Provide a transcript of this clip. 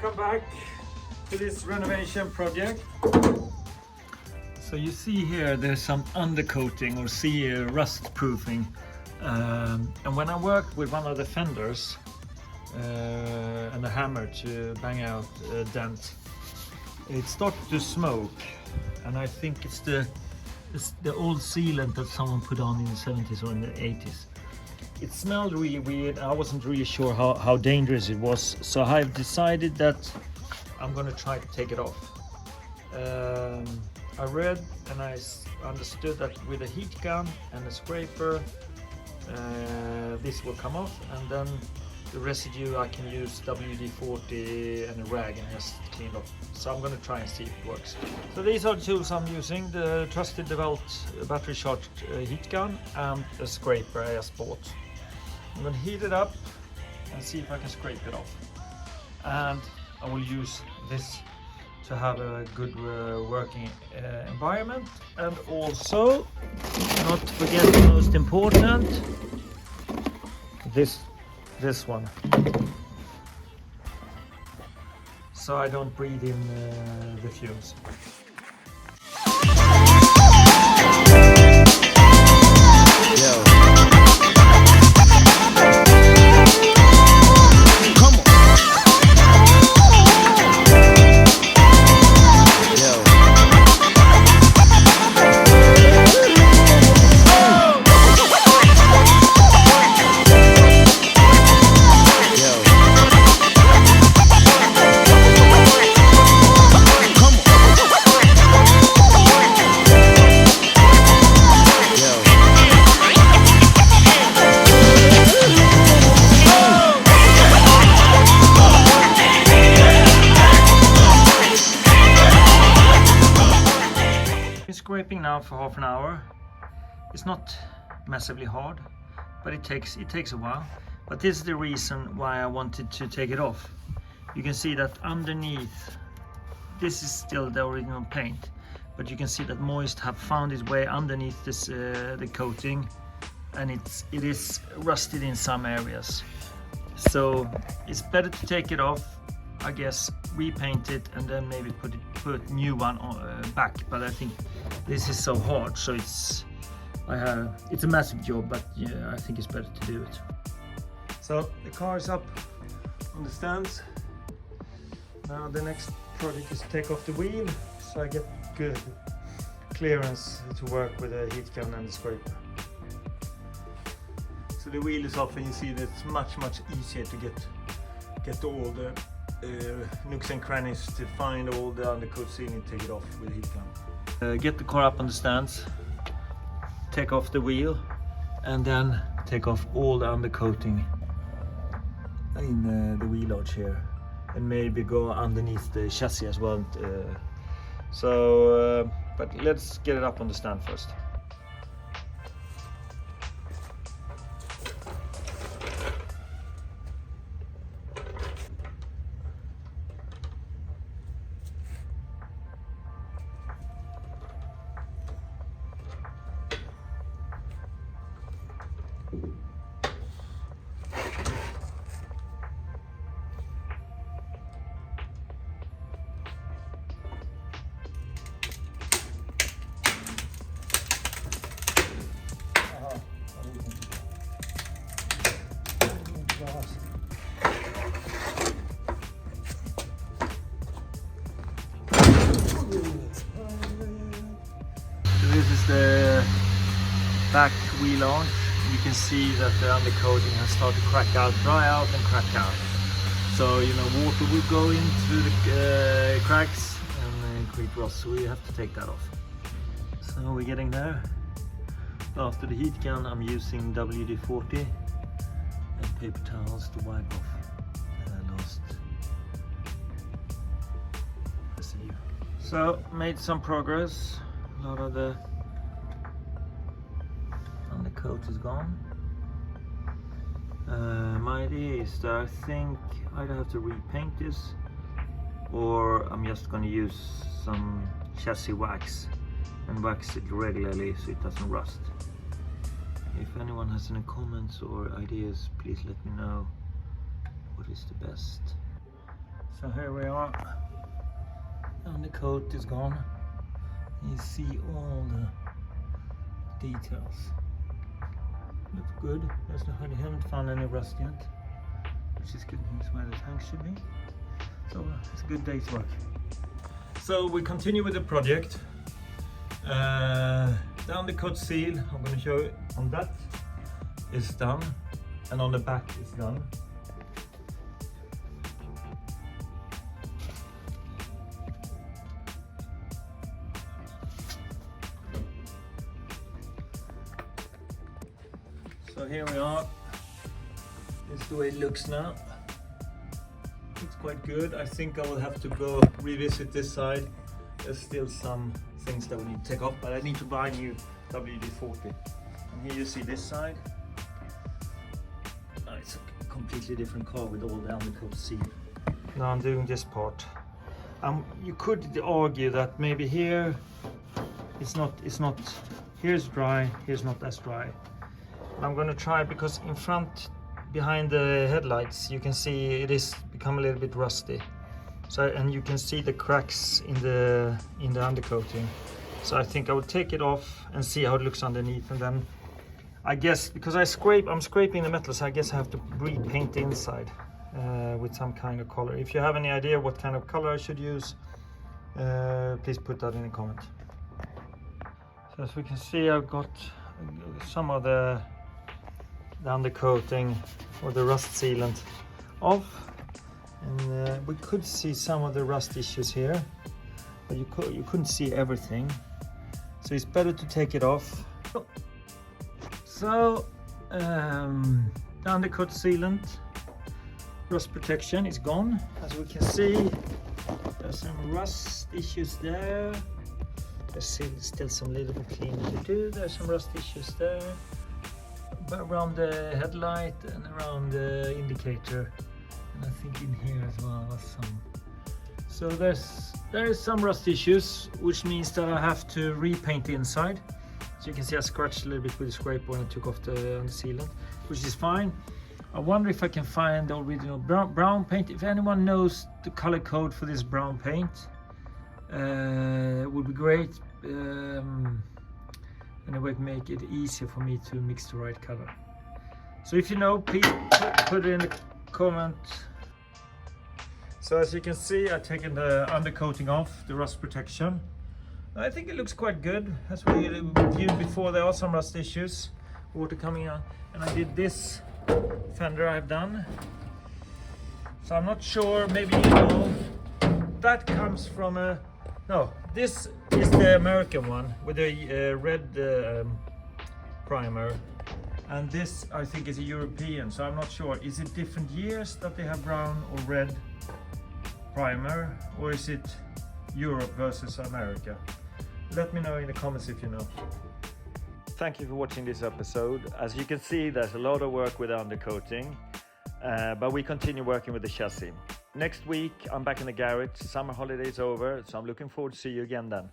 welcome back to this renovation project. So you see here there's some undercoating or rust proofing, and when I worked with one of the fenders and a hammer to bang out a dent, it started to smoke, and I think it's the old sealant that someone put on in the 70s or in the 80s. It smelled really weird. I wasn't really sure how dangerous it was, so I've decided that I'm gonna try to take it off. I read and I understood that with a heat gun and a scraper this will come off, and then the residue I can use WD-40 and a rag and just clean it off. So I'm gonna try and see if it works. So these are the tools I'm using: the trusted DeWalt battery charged heat gun and a scraper I just bought. I'm going to heat it up and see if I can scrape it off, and I will use this to have a good working environment, and also not forget the most important, this one, so I don't breathe in the fumes. Scraping now for half an hour. It's not massively hard, but it takes a while. But this is the reason why I wanted to take it off. You can see that underneath, this is still the original paint, but you can see that moist have found its way underneath this the coating, and it is rusted in some areas. So it's better to take it off, I guess, repaint it, and then maybe put new one on, back. But I think this is so hard, so it's a massive job, but yeah, I think it's better to do it. So the car is up on the stands. Now the next project is to take off the wheel, so I get good clearance to work with the heat gun and the scraper. So the wheel is off, and you see that it's much easier to get all the nooks and crannies, to find all the undercoat sealing, take it off with a heat gun. Get the car up on the stands, take off the wheel, and then take off all the undercoating in the wheel arch here, and maybe go underneath the chassis as well. But let's get it up on the stand first. This is the back wheel arch. You can see that the undercoating has started to crack out, dry out and crack out. So, you know, water will go in through the cracks and create rust, so we have to take that off. So we're getting there. After the heat gun, I'm using WD-40 and paper towels to wipe off last residue. So, made some progress. A lot of the undercoat is gone. My idea is that I think I either have to repaint this, or I'm just going to use some chassis wax and wax it regularly so it doesn't rust. If anyone has any comments or ideas, please let me know what is the best. So here we are. Undercoat is gone. You see all the details. Looks good. I haven't found any rust yet, which is good. Here's where the tank should be. So it's a good day's work. So we continue with the project. The undercoat seal, I'm going to show you on that, is done, and on the back is done. So here we are. This is the way it looks now. It's quite good. I think I will have to go revisit this side. There's still some things that we need to take off, but I need to buy a new WD-40. And here you see this side. It's a completely different car with all the undercoat seal. Now I'm doing this part. You could argue that maybe here it's not. Here's dry. Here's not as dry. I'm going to try, because in front, behind the headlights, you can see it is become a little bit rusty. So, and you can see the cracks in the undercoating. So I think I would take it off and see how it looks underneath, and then I guess, because I'm scraping the metal, so I guess I have to repaint the inside with some kind of color. If you have any idea what kind of color I should use, please put that in the comment. So as we can see, I've got some of the undercoating or the rust sealant off. And we could see some of the rust issues here, but you couldn't see everything, so it's better to take it off. So the undercoat sealant, rust protection is gone. As we can see, there's some rust issues there. There's still some little bit cleaning to do. There's some rust issues there, but around the headlight and around the indicator. And I think in here as well was some. So there is some rust issues, which means that I have to repaint the inside. So you can see I scratched a little bit with the scraper when I took off the sealant, which is fine. I wonder if I can find the original brown paint. If anyone knows the color code for this brown paint, it would be great. And it would make it easier for me to mix the right color. So if you know, please put it in the comment. So as you can see, I've taken the undercoating off, the rust protection. I think it looks quite good. As we viewed before, there are some rust issues, water coming out, and I did this fender I've done. So I'm not sure, maybe you know, that comes from a, no, this is the American one with a red primer. And this, I think, is a European, so I'm not sure. Is it different years that they have brown or red primer, or is it Europe versus America? Let me know in the comments if you know. Thank you for watching this episode. As you can see, there's a lot of work with undercoating, but we continue working with the chassis. Next week, I'm back in the garage. Summer holiday is over, so I'm looking forward to see you again then.